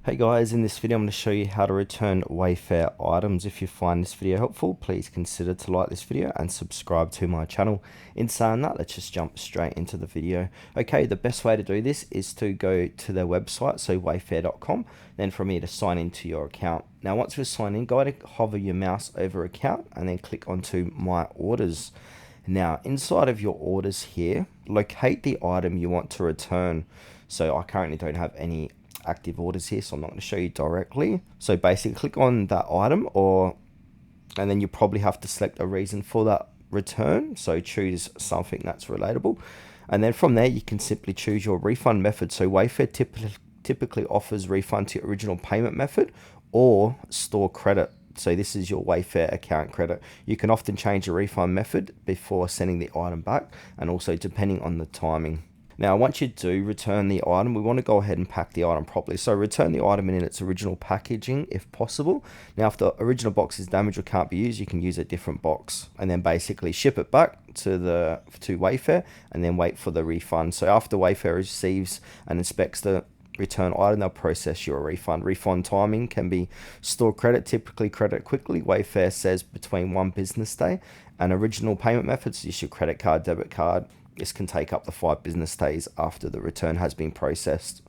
Hey guys, in this video I'm going to show you how to return Wayfair items. If you find this video helpful, please consider to like this video and subscribe to my channel. In saying that, let's just jump straight into the video. Okay, the best way to do this is to go to their website, so wayfair.com, then from here to sign into your account. Now once we're signed in, go ahead and hover your mouse over account and then click onto my orders. Now inside of your orders here, locate the item you want to return. So I currently don't have any active orders here, so I'm not going to show you directly. So basically click on that item, and then you probably have to select a reason for that return, so choose something that's relatable, and then from there you can simply choose your refund method. So Wayfair typically offers refund to your original payment method or store credit. So this is your Wayfair account credit. You can often change the refund method before sending the item back, and also depending on the timing. Now, once you do return the item, we want to go ahead and pack the item properly. So return the item in its original packaging if possible. Now, if the original box is damaged or can't be used, you can use a different box, and then basically ship it back to Wayfair and then wait for the refund. So after Wayfair receives and inspects the return item, they'll process your refund. Refund timing can be store credit, typically credit quickly. Wayfair says between 1 business day, and original payment methods is your credit card, debit card. This can take up to 5 business days after the return has been processed.